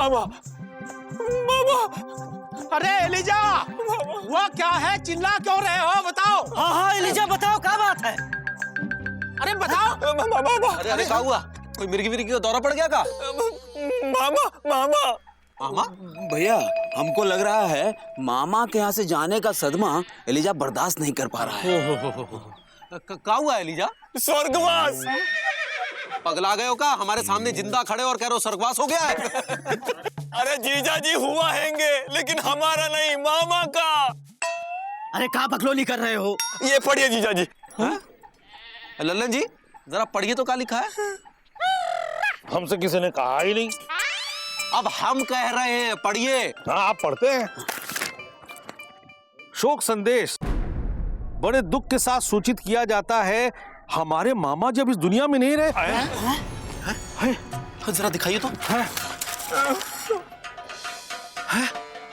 मामा मामा। अरे एलिजा, वो क्या है, चिल्ला क्यों रहे हो, बताओ। हाँ एलिजा बताओ क्या बात है। अरे बताओ। मामा अरे क्या हुआ, कोई मिर्गी विर्गी का दौरा पड़ गया का? मामा मामा मामा भैया हमको लग रहा है मामा के यहाँ से जाने का सदमा एलिजा बर्दाश्त नहीं कर पा रहा है। क्या हुआ एलिजा? स्वर्गवास। पगला गए हो का? हमारे सामने जिंदा खड़े और कह रहे हो स्वर्गवास हो गया है? अरे जीजा जी हुआ हैंगे, लेकिन हमारा नहीं, मामा का। अरे क्या बकलोली कर रहे हो? ये पढ़िए जीजा जी। लल्लन जी जरा पढ़िए तो क्या लिखा है। हमसे किसी ने कहा ही नहीं। अब हम कह रहे हैं, पढ़िए। हाँ आप पढ़ते हैं। शोक संदेश। बड़े दुख के साथ सूचित किया जाता है हमारे मामा जब इस दुनिया में नहीं रहे। जरा दिखाइए तो। है?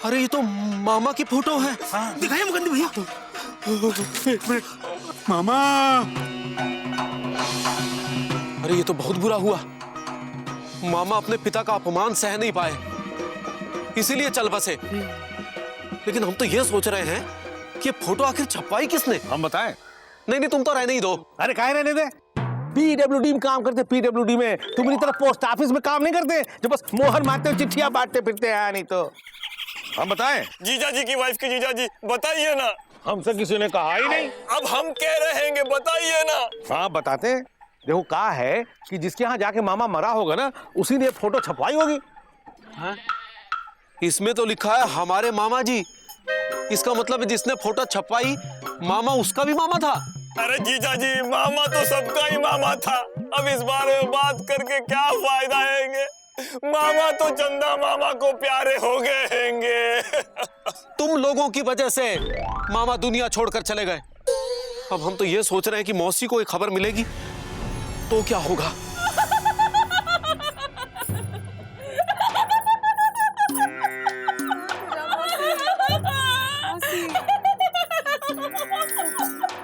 अरे ये तो मामा की फोटो है। दिखाइए मुकंदी भैया। मामा अरे ये तो बहुत बुरा हुआ। मामा अपने पिता का अपमान सह नहीं पाए, इसीलिए चल बसे। लेकिन हम तो ये सोच रहे हैं कि ये फोटो आखिर छपवाई किसने? हम बताएं? नहीं तुम तो रहने ही दो। अरे काहे रहने दे। पीडब्ल्यूडी में काम करते, पीडब्ल्यूडी में। तुम्हारी तरह पोस्ट ऑफिस में काम नहीं करते जो बस मोहर मारते चिट्ठियां बांटते फिरते हैं। नहीं तो हम बताएं? जीजा जी की वाइफ की जीजा जी बताइए ना। हमसे किसी ने कहा ही नहीं। अब हम कह रहे हैं, बताइए ना। हाँ बताते हैं। देखो कहा है कि जिसके यहाँ जाके मामा मरा होगा ना, उसी ने फोटो छपवाई होगी। इसमें तो लिखा है हमारे मामा जी। इसका मतलब है जिसने फोटो छपवाई मामा उसका भी मामा था। अरे जीजा जी मामा तो सबका ही मामा था। अब इस बारे में बात करके क्या फायदा है? मामा तो चंदा मामा को प्यारे हो गए हैंगे। तुम लोगों की वजह से मामा दुनिया छोड़कर चले गए। अब हम तो ये सोच रहे हैं कि मौसी को एक खबर मिलेगी तो क्या होगा।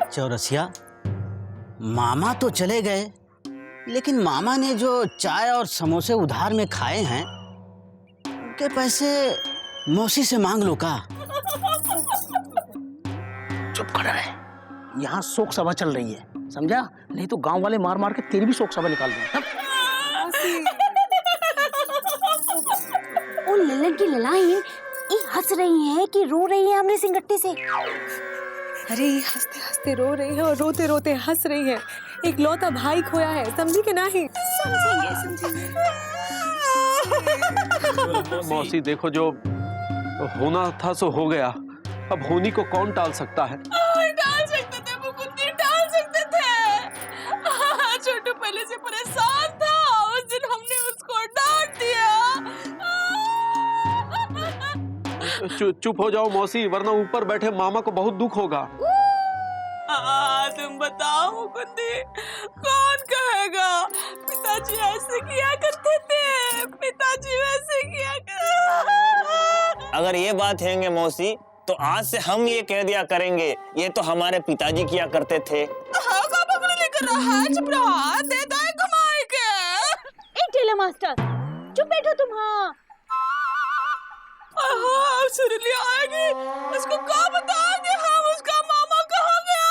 चौरसिया, मामा तो चले गए, लेकिन मामा ने जो चाय और समोसे उधार में खाए हैं उनके पैसे मौसी से मांग लो का। चुप खड़ा रहे, यहाँ शोक सभा चल रही है, समझा? नहीं तो गांव वाले मार मार के तेरी भी शोक सभा निकाल देंगे। ओ लल्लन की ललाइन ये हंस रही है कि रो रही है हमरे सिंगट्टे से? अरे हंसते हंसते रो रही है और रोते रोते हंस रही है। एक लौता भाई खोया है, समझी कि नहीं? समझेंगे। मौसी देखो, जो होना था सो हो गया। अब होनी को कौन टाल सकता है? टाल सकते थे मुकुंदी, टाल सकते थे। छोटू पहले से परेशान था, उस दिन हमने उसको डांट दिया। चुप हो जाओ मौसी, वरना ऊपर बैठे मामा को बहुत दुख होगा। तुम बताओ मुकुंदी, कौन कहेगा पिताजी ऐसे किया करते थे, पिताजी वैसे किया करते। अगर ये बात हैंगे मौसी, तो आज से हम ये कह दिया करेंगे ये तो हमारे पिताजी किया करते थे। लेकर रहा, चुप रहा, दे दो कमाई के। एक टेलर मास्टर, चुप बैठो तुम। हाँ सुरीली आएगी, उसको क्या बताएंगे हम, उसका मामा कहाँ गया?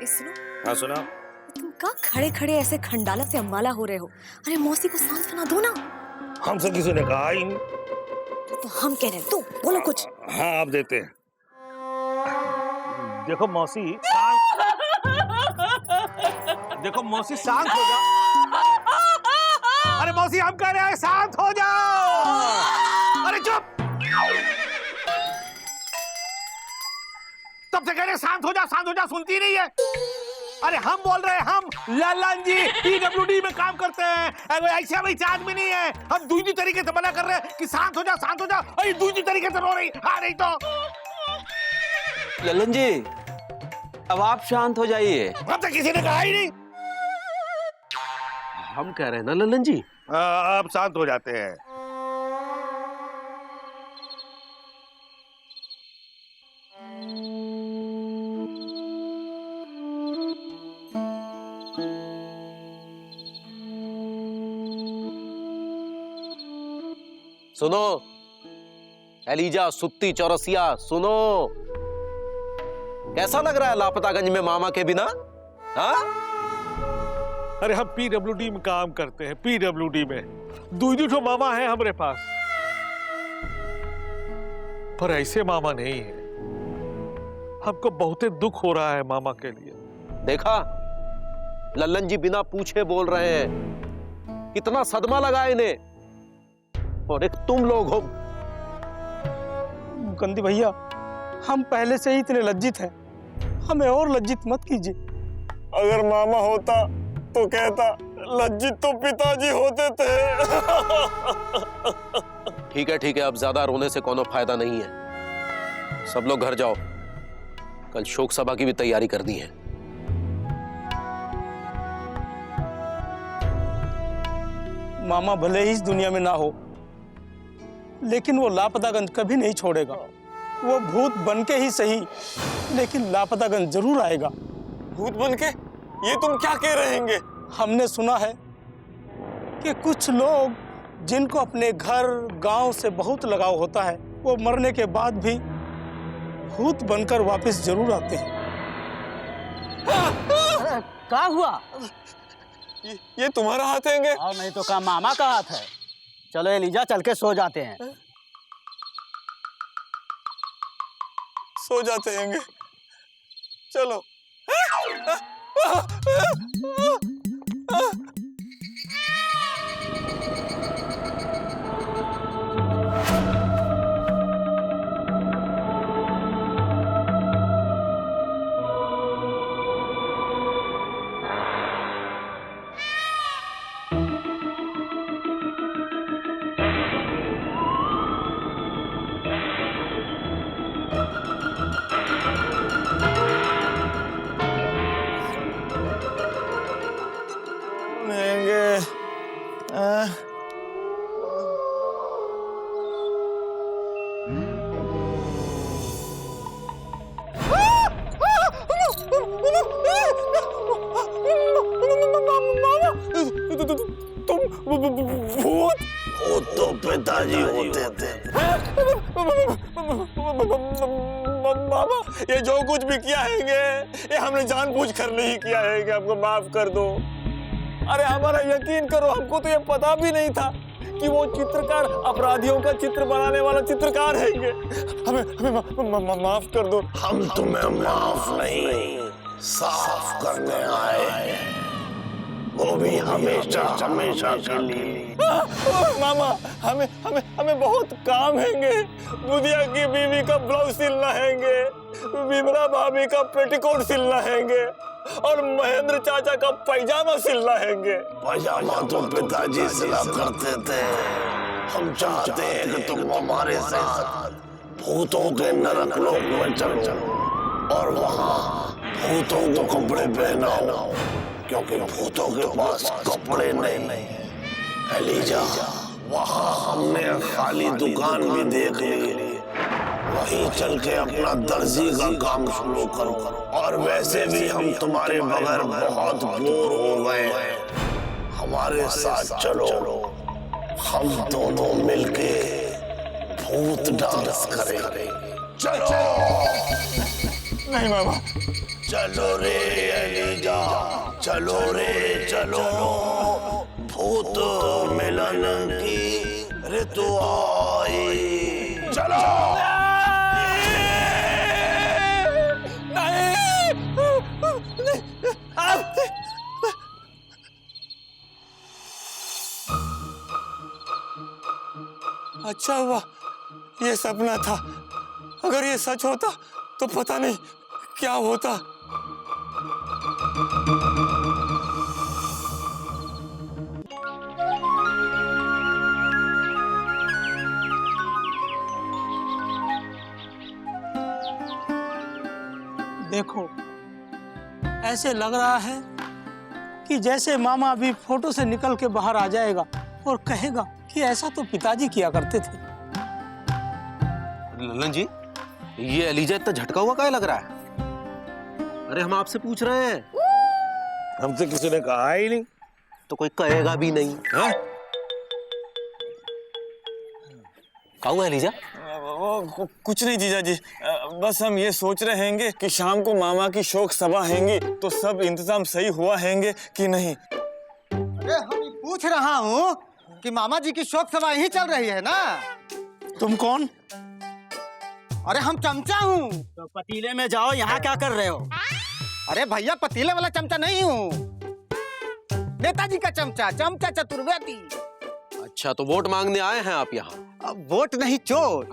सुनो। हाँ सुना। तुम क्या खड़े खड़े ऐसे खंडाला से अम्बाला हो रहे हो? अरे मौसी को सांत्वना दो ना। हमसे किसी ने कहा ही नहीं। तो हम कह रहे हैं, तो बोलो कुछ। हाँ आप देते हैं। देखो मौसी शांत, देखो मौसी शांत हो जाओ। अरे मौसी हम कह रहे हैं शांत हो जाओ। अरे चुप, तब से कह रहे शांत हो जा, शांत हो जा, सुनती नहीं है। अरे हम बोल रहे हैं, हम लल्लन जी पीडब्ल्यूडी में काम करते हैं, ऐसे वैसे आदमी नहीं है। हम दूसरी तरीके से मना कर रहे हैं कि शांत हो जा, शांत हो जा। अरे दूसरी तरीके से रो रही, हाँ नहीं तो। लल्लन जी अब आप शांत हो जाइए। अब तक किसी ने कहा ही नहीं। हम कह रहे हैं ना लल्लन जी। अब शांत हो जाते हैं। सुनो एलिजा सुत्ती चौरसिया, सुनो। कैसा लग रहा है लापतागंज में मामा के बिना? हाँ? अरे हम पीडब्ल्यूडी में काम करते हैं, पीडब्ल्यूडी में दूध ठो मामा है हमारे पास, पर ऐसे मामा नहीं है। हमको बहुत दुख हो रहा है मामा के लिए। देखा लल्लन जी बिना पूछे बोल रहे हैं, कितना सदमा लगा इन्हें। और एक तुम लोग हो। गंदी भैया, हम पहले से ही इतने लज्जित हैं, हमें और लज्जित मत कीजिए। अगर मामा होता तो कहता लज्जित तो पिताजी होते थे। ठीक है, अब ज्यादा रोने से कोनो फायदा नहीं है। सब लोग घर जाओ, कल शोक सभा की भी तैयारी करनी है। मामा भले ही इस दुनिया में ना हो, लेकिन वो लापतागंज कभी नहीं छोड़ेगा। वो भूत बनके ही सही, लेकिन लापतागंज जरूर आएगा। भूत बनके? ये तुम क्या कह रहेंगे? हमने सुना है कि कुछ लोग जिनको अपने घर गांव से बहुत लगाव होता है, वो मरने के बाद भी भूत बनकर वापस जरूर आते हैं। क्या हुआ? ये तुम्हारा हाथ हैंगे? और नहीं तो क्या मामा का हाथ है। चलो एलिजा, चल के सो जाते हैं। सो जाते हैंगे, चलो। तुम भूत? वो तो पिताजी होते थे। मामा, ये जो कुछ भी किया है ये हमने जानबूझ कर नहीं किया है, हमको माफ कर दो। अरे हमारा यकीन करो, हमको तो ये पता भी नहीं था कि वो चित्रकार अपराधियों का चित्र बनाने वाला चित्रकार है। हमें माफ कर दो। हम तुम्हें माफ नहीं, साफ करने आए हैं, वो भी हमेशा हमेशा के लिए। मामा, हमें हमें हमें बहुत काम हैंगे। दुधिया की बीवी का ब्लाउज सिलना हैंगे, विमला भाभी का पेटीकोट सिलना हैंगे, और महेंद्र चाचा का पैजामा सिलना हैंगे। पैजामा तो पिताजी सिला करते थे। हम चाहते हैं कि तुम हमारे साथ भूतों के नरक लोक में चलो और वहाँ भूतों को कपड़े पहनाओ, क्योंकि भूतों के पास कपड़े नहीं। एलिजा, वहाँ हमने खाली दुकान भी देख ली, वहीं चल के अपना दर्जी का काम शुरू करो। और वैसे भी हम तुम्हारे बगैर बहुत बोर हो गए हैं, हमारे साथ चलो, हम दोनों मिलके भूत डांस करेंगे। चलो। नहीं मामा। चलो रे एलिजा, चलो रे चलो, भूत मिलन की ऋतु आई। चलो। अच्छा हुआ ये सपना था, अगर ये सच होता तो पता नहीं क्या होता। देखो, ऐसे लग रहा है कि जैसे मामा अभी फोटो से निकल के बाहर आ जाएगा और कहेगा कि ऐसा तो पिताजी किया करते थे। लल्लन जी, ये एलिजा इतना झटका हुआ क्या लग रहा है? अरे हम आपसे पूछ रहे हैं। हमसे किसी ने कहा ही नहीं। तो कोई कहेगा भी नहीं है? क्या हुआ एलिजा? कुछ नहीं जीजा जी, बस हम ये सोच रहे हैंगे कि शाम को मामा की शोक सभा हैंगी तो सब इंतजाम सही हुआ हैंगे कि नहीं। अरे हम ये पूछ रहा हूँ कि मामा जी की शोक सभा यही चल रही है ना? तुम कौन? अरे हम चमचा हूँ। तो पतीले में जाओ, यहाँ क्या कर रहे हो? अरे भैया पतीले वाला चमचा नहीं हूँ, नेताजी का चमचा, चमचा चतुर्वेदी। अच्छा, तो वोट मांगने आए हैं आप यहाँ? अब वोट नहीं चोट।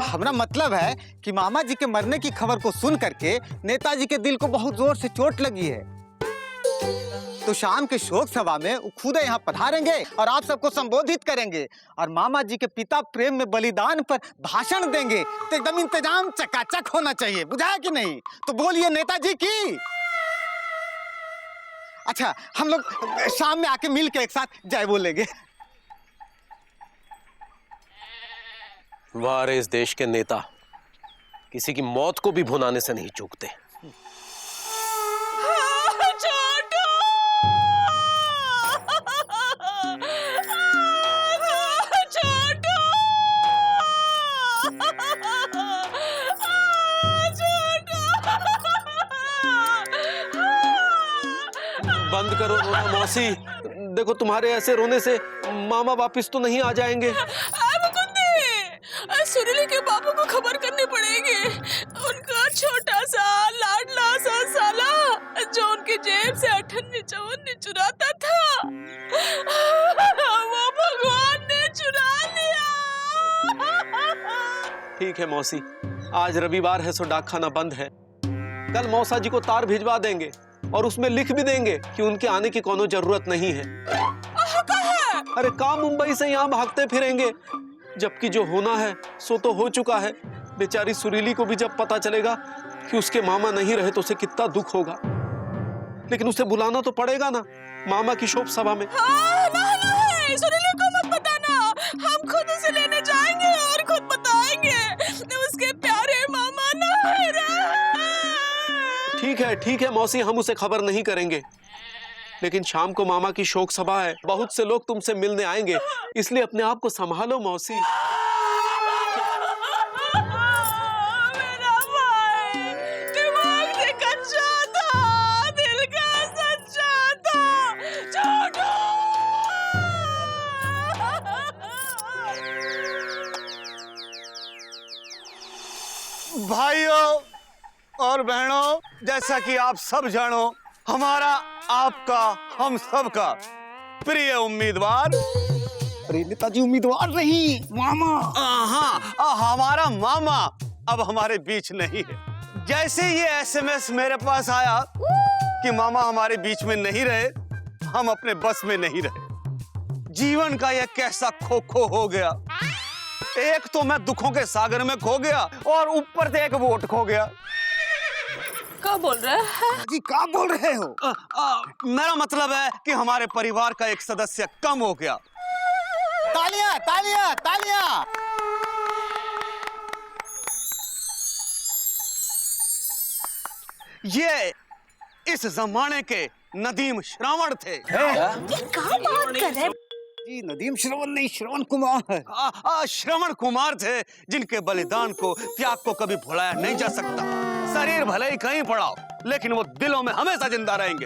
हमारा मतलब है कि मामा जी के मरने की खबर को सुन करके नेताजी के दिल को बहुत जोर से चोट लगी है, तो शाम के शोक सभा में वो खुद यहाँ पधारेंगे और आप सबको संबोधित करेंगे और मामा जी के पिता प्रेम में बलिदान पर भाषण देंगे। तो एकदम इंतजाम चकाचक होना चाहिए, बुझाया कि नहीं? तो बोलिए नेताजी की। अच्छा, हम लोग शाम में आके मिल के एक साथ जय बोलेंगे। वाह रे इस देश के नेता, किसी की मौत को भी भुनाने से नहीं चूकते। बंद करो रोना मौसी, देखो तुम्हारे ऐसे रोने से मामा वापिस तो नहीं आ जाएंगे। सुरीली के बापू को खबर करनी पड़ेगी। उनका छोटा सा लाडला सा साला जो उनकी जेब से 58 चुराता था, वो भगवान ने चुरा लिया। ठीक है मौसी, आज रविवार है सो डाकखाना बंद है। कल मौसा जी को तार भिजवा देंगे और उसमें लिख भी देंगे कि उनके आने की कोनो जरूरत नहीं है। अरे काम मुंबई से यहाँ भागते फिरेंगे, जबकि जो होना है सो तो हो चुका है। बेचारी सुरीली को भी जब पता चलेगा कि उसके मामा नहीं रहे तो उसे कितना दुख होगा, लेकिन उसे बुलाना तो पड़ेगा ना मामा की शोक सभा में। नहीं, सुरीली को मत बताना, हम खुद उसे लेने जाएंगे और खुद बताएंगे उसके प्यारे मामा नहीं रहे। ठीक है मौसी, हम उसे खबर नहीं करेंगे, लेकिन शाम को मामा की शोक सभा है, बहुत से लोग तुमसे मिलने आएंगे, इसलिए अपने आप को संभालो मौसी। मेरा भाई दिमाग से कच्चा था, दिल का सच्चा था, छोटू। भाइयों और बहनों, जैसा कि आप सब जानो, हमारा आपका हम सब का प्रिय उम्मीदवार, अरे नेताजी उम्मीदवार नहीं, मामा। हाँ, हमारा मामा अब हमारे बीच नहीं है। जैसे ये एसएमएस मेरे पास आया कि मामा हमारे बीच में नहीं रहे, हम अपने बस में नहीं रहे। जीवन का यह कैसा खो खो हो गया। एक तो मैं दुखों के सागर में खो गया और ऊपर से एक वोट खो गया। क्या बोल रहे हैं जी, क्या बोल रहे हो? मेरा मतलब है कि हमारे परिवार का एक सदस्य कम हो गया। तालियां तालियां तालियां। ये इस जमाने के नदीम श्रावण थे। कहाँ बात कर रहे हैं? जी नदीम श्रवण नहीं, श्रवण कुमार। श्रवण कुमार थे, जिनके बलिदान को, त्याग को कभी भुलाया नहीं जा सकता। शरीर भले ही कहीं पड़ा हो, लेकिन वो दिलों में हमेशा जिंदा रहेंगे।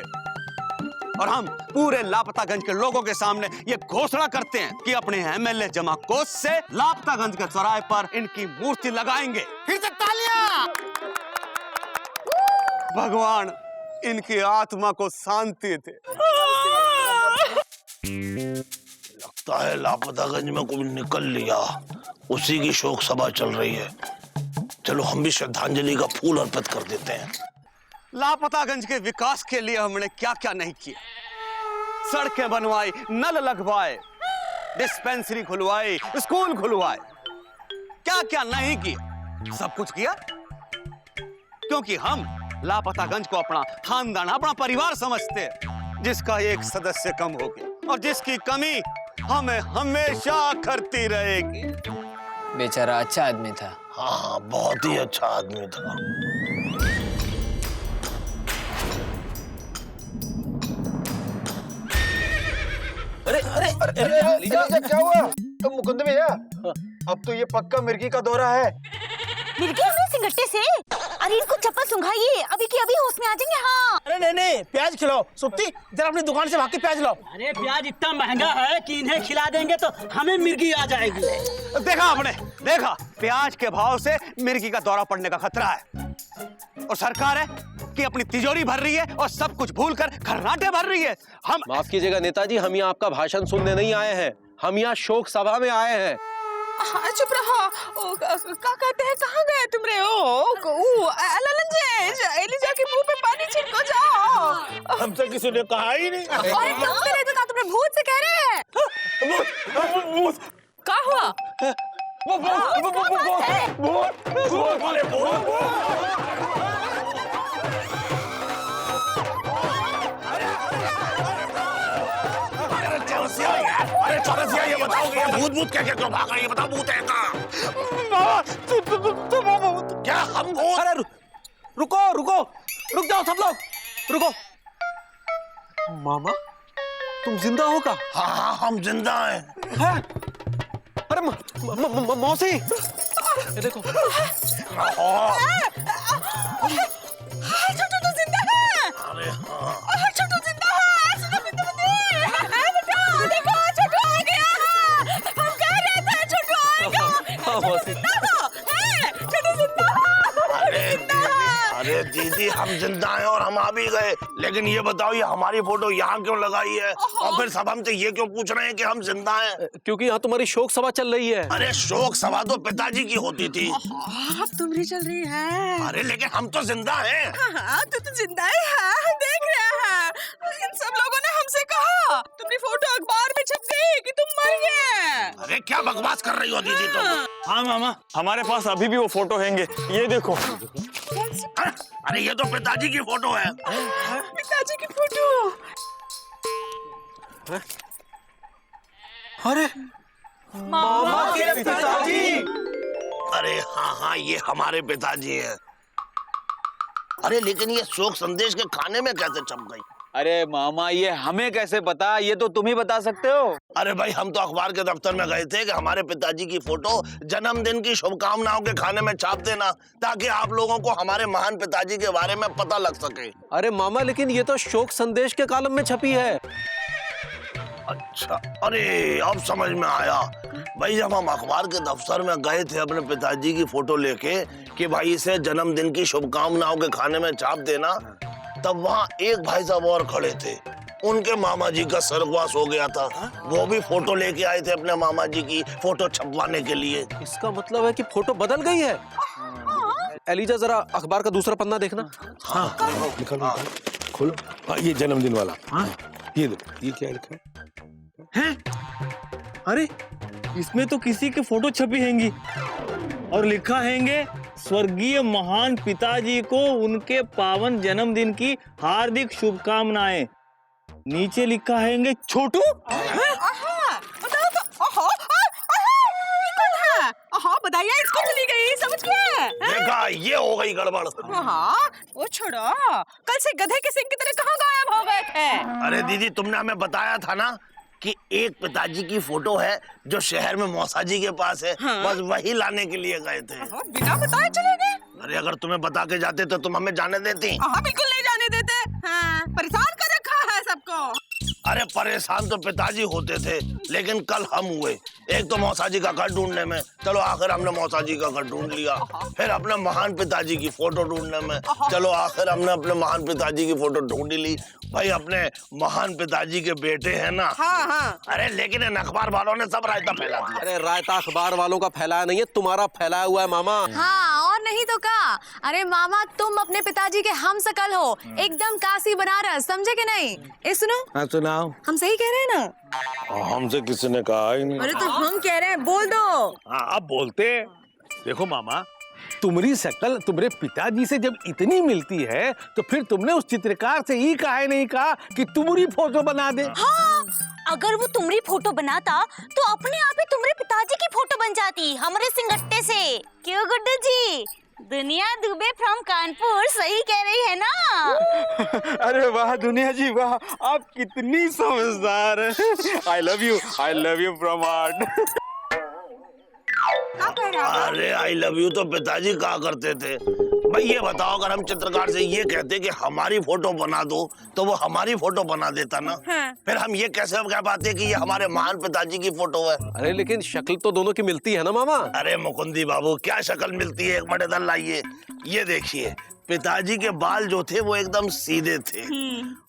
और हम पूरे लापतागंज के लोगों के सामने ये घोषणा करते हैं कि अपने एमएलए जमा कोष से लापतागंज के चौराहे पर इनकी मूर्ति लगाएंगे। फिर से तालियां। भगवान इनकी आत्मा को शांति दे। लगता है लापतागंज में कोई निकल लिया, उसी की शोक सभा चल रही है। चलो हम भी श्रद्धांजलि का फूल अर्पित कर देते हैं। लापतागंज के विकास के लिए हमने क्या क्या नहीं किया। सड़कें बनवाई, नल लगवाए, डिस्पेंसरी खुलवाई, स्कूल खुलवाए, क्या क्या नहीं किया। सब कुछ किया क्योंकि हम लापतागंज को अपना खानदान, अपना परिवार समझते हैं, जिसका एक सदस्य कम हो गया और जिसकी कमी हमें हमेशा करती रहेगी। बेचारा अच्छा आदमी था। हाँ, बहुत ही अच्छा आदमी था। अरे एलिजा क्या हुआ? तुम मुकुंद भैया, अब तो ये पक्का मिर्गी का दौरा है। मिर्गी हमने सिंगट्टे से। अरे इनको चप्पल सुंघाइए, अभी की अभी होश में आ जाएंगे। हाँ अरे नहीं नहीं, प्याज खिलाओ। सुप्ती जरा अपनी दुकान से भाग के प्याज लाओ। अरे प्याज इतना महंगा है कि इन्हें खिला देंगे तो हमें मिर्गी आ जाएगी। देखा आपने, देखा प्याज के भाव से मिर्गी का दौरा पड़ने का खतरा है। और सरकार है कि अपनी तिजोरी भर रही है और सब कुछ भूलकर खर्राटे भर रही है। हम माफ कीजिएगा नेताजी, हम यहाँ आपका भाषण सुनने नहीं आए हैं, हम यहाँ शोक सभा में आए हैं। हाँ चुप रहो। क्या कहते हैं, कहाँ गए तुम रे? ललन जी, एलिजा के मुंह पे पानी छिड़को जाओ। हमसे किसी ने कहा ही नहीं। अरे तुम से नहीं तो तुमने भूत से कह रहे हैं। क्या हुआ? अरे चौरसिया, ये बताओ कि ये भूत भूत क्या क्या क्यों भाग रही है? बताओ भूत है कहाँ? क्या हम भूत? अरे रुको रुको, रुक जाओ सब लोग, रुको। मामा तुम जिंदा हो का? हाँ हम जिंदा हैं। हैं? अरे मौसी, ये देखो। छोटू तो जिंदा है। अरे हाँ, छोटू जिंदा है। सुनो बेटा, देखो छोटू आ गया। हम कह रहे थे छोटू आएगा। हाँ मौसी, छोटू जिंदा है। अरे दीदी हम जिंदा हैं और हम आ भी गए, लेकिन ये बताओ ये हमारी फोटो यहाँ क्यों लगाई है? और फिर सब हमसे ये क्यों पूछ रहे हैं कि हम जिंदा हैं? क्योंकि यहाँ तुम्हारी शोक सभा चल रही है। अरे शोक सभा तो पिताजी की होती थी। अब तुम्हारी चल रही है। अरे लेकिन हम तो जिंदा हैं। हाँ तू तो जिंदा ही है, हम देख रहे हैं। इन सब लोगों ने हमसे कहा, तुम्हारी फोटो अखबार में छप गई कि तुम मर गए। अरे क्या बकवास कर रही हो दीदी तुम? हाँ मामा, हमारे पास अभी भी वो फोटो हैंगे, ये देखो। अरे ये तो पिताजी की फोटो है। पिताजी की फोटो। अरे मामा के पिताजी। अरे हाँ हाँ, ये हमारे पिताजी हैं। अरे लेकिन ये शोक संदेश के खाने में कैसे छप गई? अरे मामा ये हमें कैसे पता, ये तो तुम ही बता सकते हो। अरे भाई हम तो अखबार के दफ्तर में गए थे कि हमारे पिताजी की फोटो जन्मदिन की शुभकामनाओं के खाने में छाप देना, ताकि आप लोगों को हमारे महान पिताजी के बारे में पता लग सके। अरे मामा, लेकिन ये तो शोक संदेश के कॉलम में छपी है। अच्छा, अरे अब समझ में आया। भाई जब हम अखबार के दफ्तर में गए थे अपने पिताजी की फोटो लेके कि भाई इसे जन्मदिन की शुभकामनाओं के खाने में छाप देना, तब वहाँ एक भाई साहब और खड़े थे, उनके मामा जी का स्वर्गवास हो गया था। वो भी फोटो लेके आए थे अपने मामा जी की फोटो छपवाने के लिए। इसका मतलब है कि फोटो बदल गई है। एलिजा जरा अखबार का दूसरा पन्ना देखना। हाँ निकालो, खोलो। हाँ ये जन्मदिन वाला। हाँ ये देखो, ये क्या लिखा है? अरे इसमें तो किसी की फोटो छपी हैंगी और लिखा हैंगे, स्वर्गीय महान पिताजी को उनके पावन जन्मदिन की हार्दिक शुभकामनाएं। नीचे लिखा हैंगे छोटू। बताइए इसको चली गई, समझ गए? देखा, ये हो गई गड़बड़। हाँ वो छोड़ो, कल से गधे के सिंह की तरह कहाँ गायब हो गए थे? अरे दीदी तुमने हमें बताया था ना कि एक पिताजी की फोटो है जो शहर में मौसा जी के पास है। हाँ? बस वही लाने के लिए गए थे। बिना बताए चले गए? अरे अगर तुम्हें बता के जाते तो तुम हमें जाने देती? हाँ बिल्कुल नहीं जाने देते। हाँ, परेशान कर रखा है सबको। अरे परेशान तो पिताजी होते थे, लेकिन कल हम हुए। एक तो मौसा जी का घर ढूंढने में, चलो आखिर हमने मौसा जी का घर ढूंढ लिया। फिर अपने महान पिताजी की फोटो ढूंढने में, चलो आखिर हमने अपने महान पिताजी की फोटो ढूंढ ली। भाई अपने महान पिताजी के बेटे हैं ना। हाँ हाँ। अरे लेकिन इन अखबार वालों ने सब रायता फैला दिया। अरे रायता अखबार वालों का फैलाया नहीं है, तुम्हारा फैलाया हुआ है मामा। हाँ और नहीं तो का। अरे मामा तुम अपने पिताजी के हम शकल हो, एकदम काशी बनारस, समझे कि नहीं? ए सुनो। हाँ सुनाओ। हम सही कह रहे हैं ना? हमसे किसी ने कहा ही नहीं। अरे तो हम कह रहे हैं, बोल दो। हाँ अब बोलते। देखो मामा, तुम्हारी शक्ल तुम्हारे पिताजी से जब इतनी मिलती है तो फिर तुमने उस चित्रकार से ही काहे नहीं कहा कि तुम्हारी फोटो बना दे? हाँ, अगर वो तुम्हारी फोटो बनाता तो अपने आप ही तुम्हारे पिताजी की फोटो बन जाती हमारे सिंगट्टे से। क्यों गुड्डू जी? दुनिया दुबे फ्रॉम कानपुर सही कह रही है ना? अरे वाह दुनिया जी वाह, आप कितनी समझदार हैं। I love you from heart. क्या कह रहा है? अरे आई लव यू तो पिताजी कहा करते थे। भाई ये बताओ, अगर हम चित्रकार से ये कहते कि हमारी फोटो बना दो तो वो हमारी फोटो बना देता ना। हाँ। फिर हम ये कैसे कह पाते कि ये हमारे महान पिताजी की फोटो है। अरे लेकिन शक्ल तो दोनों की मिलती है ना मामा। अरे मुकुंदी बाबू, क्या शक्ल मिलती है, एक मिनट इधर लाइए। ये देखिए, पिताजी के बाल जो थे वो एकदम सीधे थे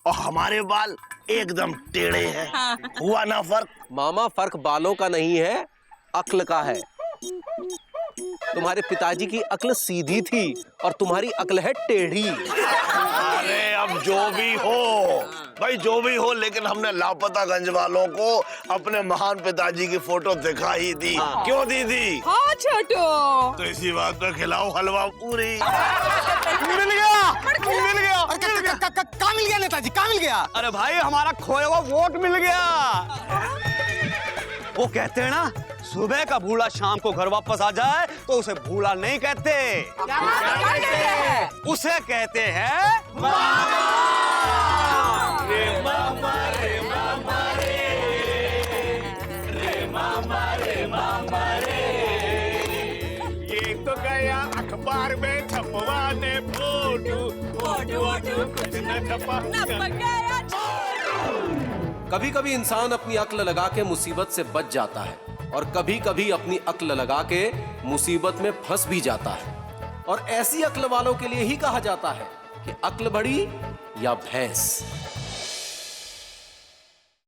और हमारे बाल एकदम टेढ़े हैं। हाँ। हुआ ना फर्क? मामा फर्क बालों का नहीं है, अक्ल का है। तुम्हारे पिताजी की अक्ल सीधी थी और तुम्हारी अक्ल है टेढ़ी। अरे अब जो भी हो भाई, जो भी हो, लेकिन हमने लापतागंज वालों को अपने महान पिताजी की फोटो दिखा ही दी। क्यों दी थी? हाँ छोटू। तो इसी बात पे खिलाओ हलवा पूरी। मिल गया, मिल गया। कहाँ मिल गया नेताजी, कहाँ मिल गया? अरे भाई हमारा खोया हुआ वोट मिल गया। वो कहते हैं ना, सुबह का भूला शाम को घर वापस आ जाए तो उसे भूला नहीं कहते, उसे कहते हैं ये तो गया अखबार में छपवाने फोटो, फोटो कुछ न छपा। कभी कभी इंसान अपनी अक्ल लगा के मुसीबत से बच जाता है और कभी कभी अपनी अक्ल लगा के मुसीबत में फंस भी जाता है। और ऐसी अक्ल वालों के लिए ही कहा जाता है कि अक्ल बड़ी या भैंस।